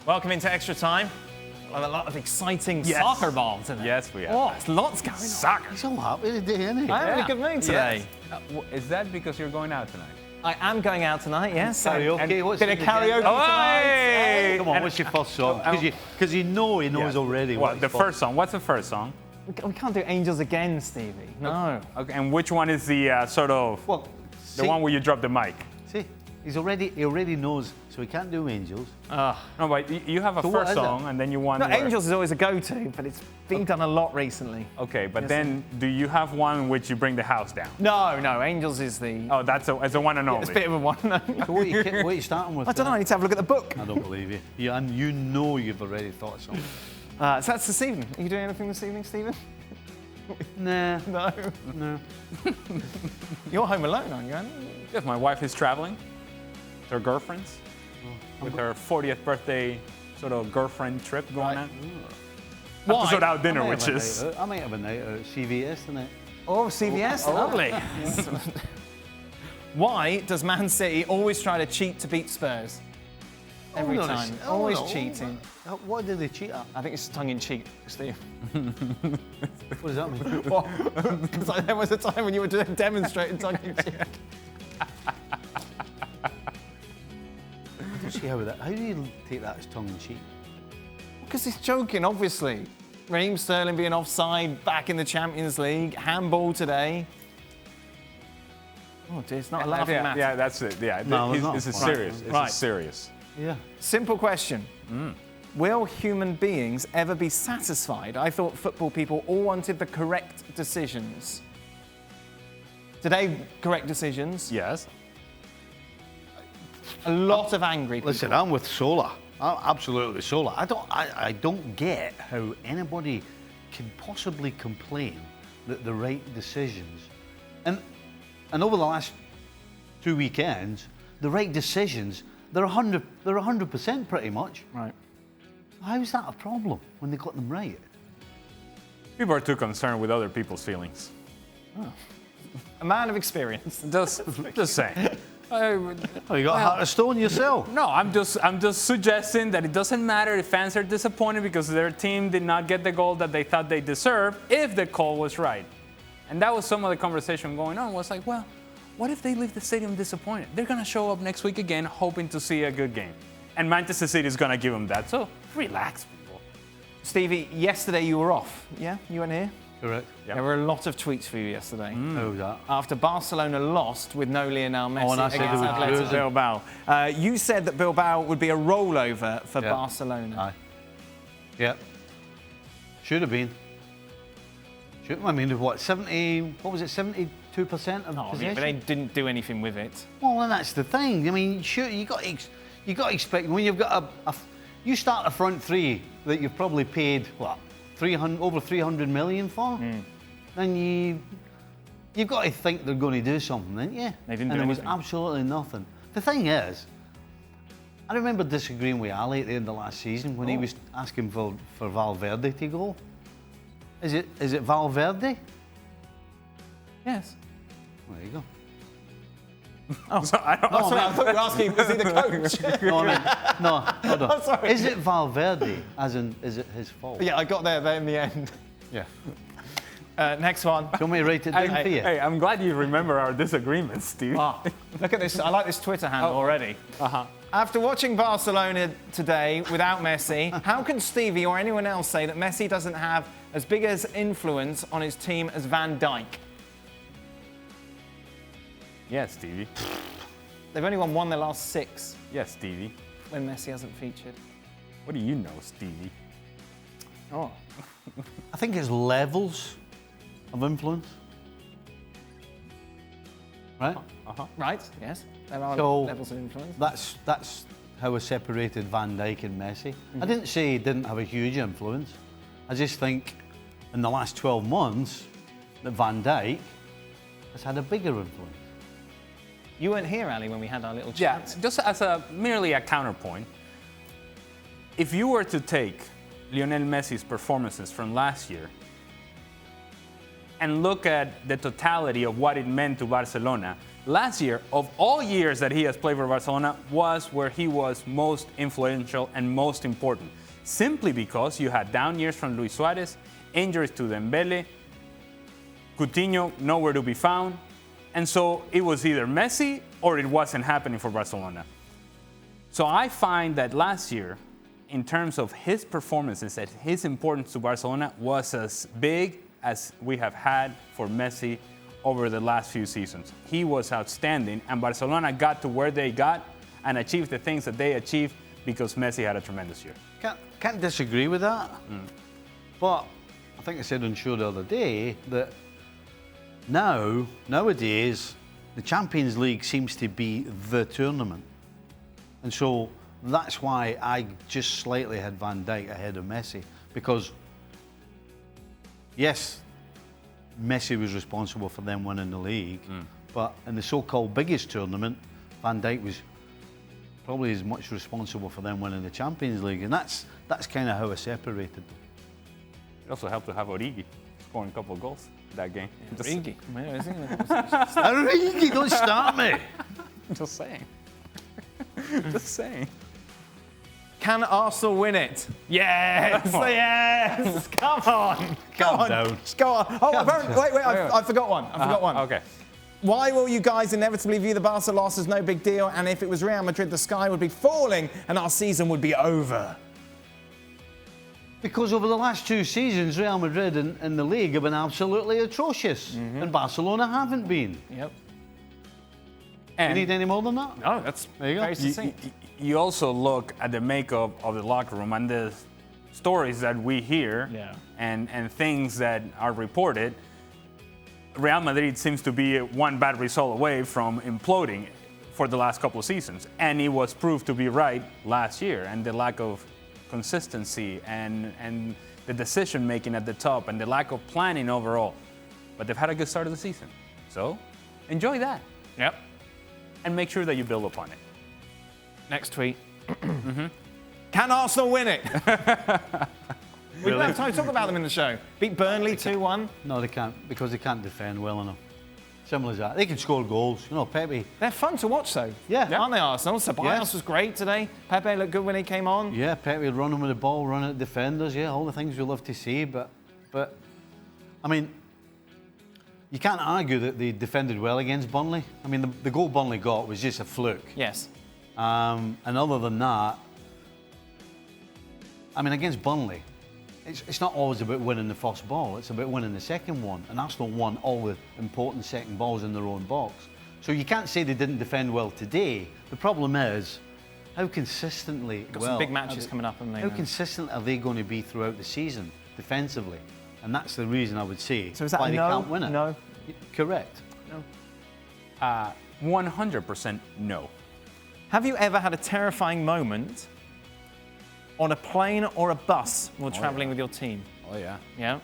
Welcome into extra time. We'll have a lot of exciting soccer balls today. Yes, we have. Oh, there's lots going on. Soccer. He's all happy today, isn't he? I'm in a good mood today. Yes. Is that because you're going out tonight? I am going out tonight, yes. Karaoke, what's Bit of karaoke tonight. Hey! Come on, what's your first song? Because he knows already. What, the first song? What's the first song? We can't do Angels Again, Stevie. No. Okay, and which one is the sort of Well, the one where you drop the mic? See, he already knows, so he can't do Angels. No, but you have a So what first is it? song, and then you want. No, Angels is always a go-to, but it's been done a lot recently. Okay, but then do you have one in which you bring the house down? No, Angels is the... Oh, it's a one and only. It's a bit of a one. So what are you starting with? I don't know, I need to have a look at the book. I don't believe you. And you know you've already thought of something. So that's this evening. Are you doing anything this evening, Stephen? Nah. No. You're home alone, aren't you, Andy? Yes, my wife is traveling. With her girlfriends. With her 40th birthday sort of girlfriend trip going on. Why? Have to sort out dinner, I might which have a is. night out. I might have a night out at CVS tonight. Oh, CVS, lovely. Why does Man City always try to cheat to beat Spurs? Every time. Always cheating. What did they cheat at? I think it's tongue-in-cheek, Steve. What does that mean? Because there was a time when you were demonstrating tongue-in-cheek. I don't see how do you take that as tongue-in-cheek? Because he's joking, obviously. Raheem Sterling being offside back in the Champions League. Handball today. Oh dear, it's not a laughing matter. Yeah, that's it. Yeah, No, it's not. this is serious. Right. This is serious. Yeah. Simple question. Will human beings ever be satisfied? I thought football people all wanted the correct decisions. Today, correct decisions. Yes. A lot of angry people. Listen, I'm with Sola. I'm absolutely Sola. I don't get how anybody can possibly complain that the right decisions, and over the last 2 weekends, the right decisions, they're 100% pretty much. Right. How's that a problem when they got them right? People are too concerned with other people's feelings. A man of experience. Just saying. Oh, you got a heart of stone yourself. No, I'm just suggesting that it doesn't matter if fans are disappointed because their team did not get the goal that they thought they deserved if the call was right. And that was some of the conversation going on. Was like, well, what if they leave the stadium disappointed? They're going to show up next week again hoping to see a good game. And Manchester City is going to give them that. So relax, people. Stevie, yesterday you were off. Yeah? You weren't here? Correct. Yep. There were a lot of tweets for you yesterday. How was that? After Barcelona lost with no Lionel Messi and I said against they were Athletic losing. Bilbao. You said that Bilbao would be a rollover for Barcelona. Aye. Yeah. Should have been. I mean, what, 72% of possession? But they didn't do anything with it. Well, and that's the thing. I mean, sure, you got to expect when you've got you start a front three that you've probably paid what over 300 million for, then you've got to think they're going to do something, didn't you? They didn't and do there was anything. absolutely nothing. The thing is, I remember disagreeing with Ali at the end of last season when he was asking for Valverde to go. Is it Valverde? Yes. There you go. So I don't, Oh, sorry, I thought you were asking, was he the coach? No, I mean, no, hold on. I'm sorry. Is it Valverde, as in, is it his fault? Yeah, I got there in the end. Yeah. Next one. Do you want me to write it down for you? Hey, I'm glad you remember our disagreements, Steve. Look at this. I like this Twitter handle already. After watching Barcelona today without Messi, how can Stevie or anyone else say that Messi doesn't have as big as influence on his team as Van Dijk? Yes, Stevie. They've only won their last 6 Yes, Stevie. when Messi hasn't featured. What do you know, Stevie? Oh. I think it's levels of influence. Right? Right, yes. There are So levels of influence. that's how I separated Van Dijk and Messi. I didn't say he didn't have a huge influence. I just think in the last 12 months that Van Dijk has had a bigger influence. You weren't here, Ali, when we had our little Yeah, chat. just as merely a counterpoint, if you were to take Lionel Messi's performances from last year and look at the totality of what it meant to Barcelona, last year, of all years that he has played for Barcelona, was where he was most influential and most important. Simply because you had down years from Luis Suarez, injuries to Dembele, Coutinho nowhere to be found. And so it was either Messi or it wasn't happening for Barcelona. So I find that last year, in terms of his performances and his importance to Barcelona, was as big as we have had for Messi over the last few seasons. He was outstanding, and Barcelona got to where they got and achieved the things that they achieved because Messi had a tremendous year. Can't disagree with that. But I think I said on show the other day that nowadays, the Champions League seems to be the tournament. And so that's why I just slightly had Van Dijk ahead of Messi. Because, yes, Messi was responsible for them winning the league. But in the so-called biggest tournament, Van Dijk was probably as much responsible for them winning the Champions League. And that's kind of how I separated them. It also helped to have Origi scoring a couple of goals that game. Origi. Origi, don't start me. Just saying. Just saying. Can Arsenal win it? Yes, yes. Come on. Calm down. Just go on. Oh, wait, I forgot one. I forgot one. Okay. Why will you guys inevitably view the Barca loss as no big deal? And if it was Real Madrid, the sky would be falling and our season would be over. Because over the last 2 seasons, Real Madrid and the league have been absolutely atrocious. And Barcelona haven't been. Yep. You need any more than that? No, that's there you go. very succinct. You also look at the makeup of the locker room and the stories that we hear and things that are reported. Real Madrid seems to be one bad result away from imploding for the last couple of seasons. And it was proved to be right last year. And the lack of consistency and the decision making at the top and the lack of planning overall. But they've had a good start of the season. So enjoy that. Yep. And make sure that you build upon it. Next tweet. Can Arsenal win it? We don't have time to talk about them in the show. Beat Burnley 2-1. No, they can't, because they can't defend well enough. Simple as that. They can score goals. You know, Pepe. They're fun to watch, though. Yeah. Aren't they, Arsenal? Ceballos was great today. Pepe looked good when he came on. Yeah, Pepe running with the ball, running at defenders. Yeah, all the things we love to see. But I mean, you can't argue that they defended well against Burnley. I mean, the goal Burnley got was just a fluke. Yes. And other than that, I mean, against Burnley, it's not always about winning the first ball. It's about winning the second one. And Arsenal won all the important second balls in their own box. So you can't say they didn't defend well today. The problem is, how consistently Got some big matches coming up, haven't they? How consistent are they going to be throughout the season defensively? And that's the reason I would say so is that why a they no? can't win it. No. Correct. No. 100% no. Have you ever had a terrifying moment on a plane or a bus while traveling with your team? Oh, yeah. Yeah?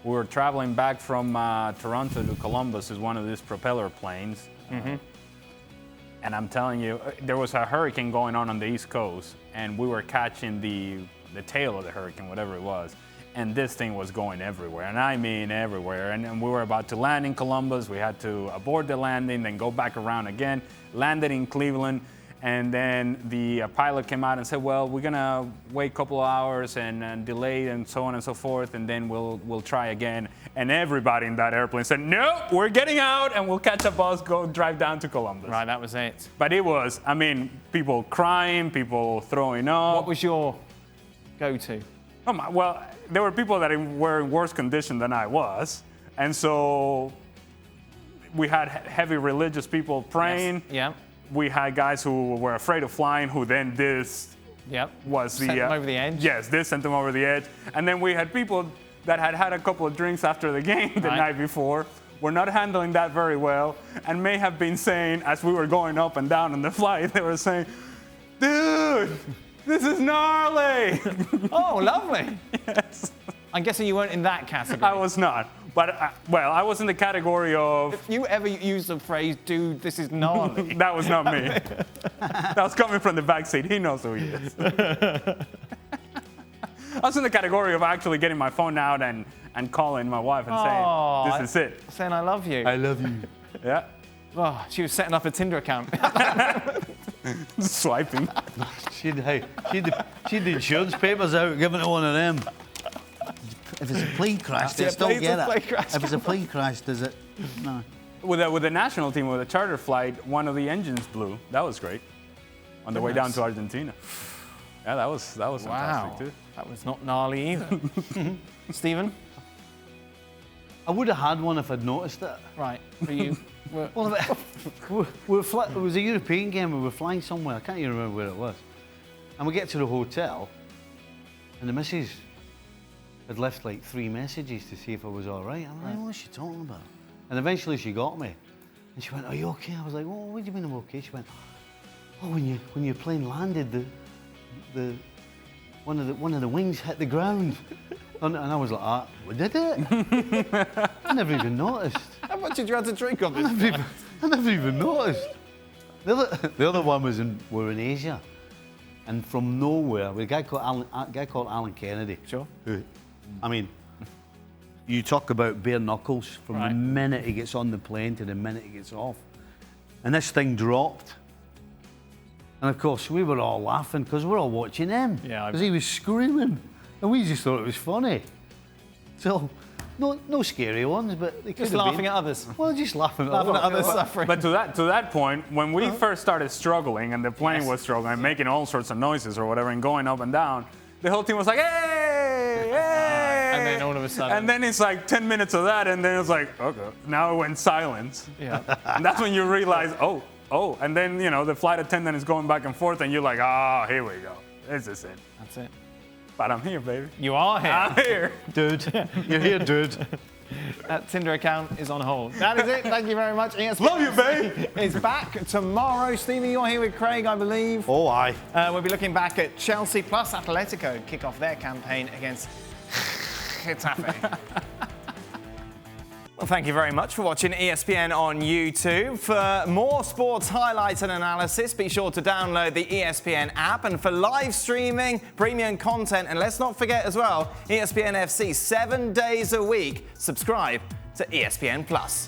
We were traveling back from Toronto to Columbus in one of these propeller planes. And I'm telling you, there was a hurricane going on the East Coast, and we were catching the tail of the hurricane, whatever it was. And this thing was going everywhere, and I mean everywhere. And we were about to land in Columbus. We had to abort the landing, then go back around again, landed in Cleveland. And then the pilot came out and said, well, we're going to wait a couple of hours and delay and so on and so forth, and then we'll try again. And everybody in that airplane said, no, we're getting out, and we'll catch a bus, go drive down to Columbus. Right, that was it. But it was, I mean, people crying, people throwing up. What was your go-to? Well, there were people that were in worse condition than I was. And so we had heavy religious people praying. Yes. Yeah. We had guys who were afraid of flying, who then this was sent them over the edge. Yes, this sent them over the edge. And then we had people that had had a couple of drinks after the game the night before, were not handling that very well, and may have been saying, as we were going up and down on the flight, they were saying, dude, this is gnarly. Oh, lovely. Yes. I'm guessing you weren't in that category. I was not. But, I was in the category of... If you ever use the phrase, dude, this is gnarly. That was not me. That was coming from the back seat. He knows who he is. I was was in the category of actually getting my phone out and calling my wife and saying, this is it. Saying I love you. I love you. Yeah. Oh, she was setting up a Tinder account. Swiping. She'd the insurance papers out, giving it one of them. If it's a plane crash, they still get it. If it's a plane crash, does it? No. With the national team, with a charter flight, one of the engines blew. That was great. On the way down to Argentina. Yeah, that was fantastic too. That was not gnarly either. Stephen? I would have had one if I'd noticed it. Right. But you well, it was a European game. We were flying somewhere. I can't even remember where it was. And we get to the hotel, and the missus had left like 3 messages to see if I was all right. I'm like, what's she talking about? And eventually she got me, and she went, "Are you okay?" I was like, "Oh, what do you mean I'm okay?" She went, "Oh, when your plane landed, one of the wings hit the ground." And I was like, "Well, did it?" I never even noticed. How much did you have to drink on this? I never even noticed. The other one were in Asia, and from nowhere, with a guy called Alan Kennedy. Sure. Who, I mean, you talk about bare knuckles from the minute he gets on the plane to the minute he gets off, and this thing dropped. And of course, we were all laughing because we're all watching him. Yeah. Because he was screaming, and we just thought it was funny. So, no scary ones, but they could Just have laughing been. at others. Well, just laughing at Others suffering. But to that point, when we first started struggling and the plane was struggling, making all sorts of noises or whatever, and going up and down, the whole team was like, "Hey, hey!" And then all of a sudden. And then it's like 10 minutes of that, and then it's like, okay, now it went silence. Yeah. And that's when you realize, oh, and then the flight attendant is going back and forth, and you're like, here we go, this is it. That's it. But I'm here, baby. You are here. I'm here. Dude, you're here, dude. That Tinder account is on hold. That is it. Thank you very much. ESPN Love you, babe. Is back tomorrow. Stevie, you're here with Craig, I believe. Oh, aye. We'll be looking back at Chelsea plus Atletico kick off their campaign against Getafe. Well, thank you very much for watching ESPN on YouTube. For more sports highlights and analysis, be sure to download the ESPN app. And for live streaming, premium content, and let's not forget as well, ESPN FC 7 days a week. Subscribe to ESPN Plus.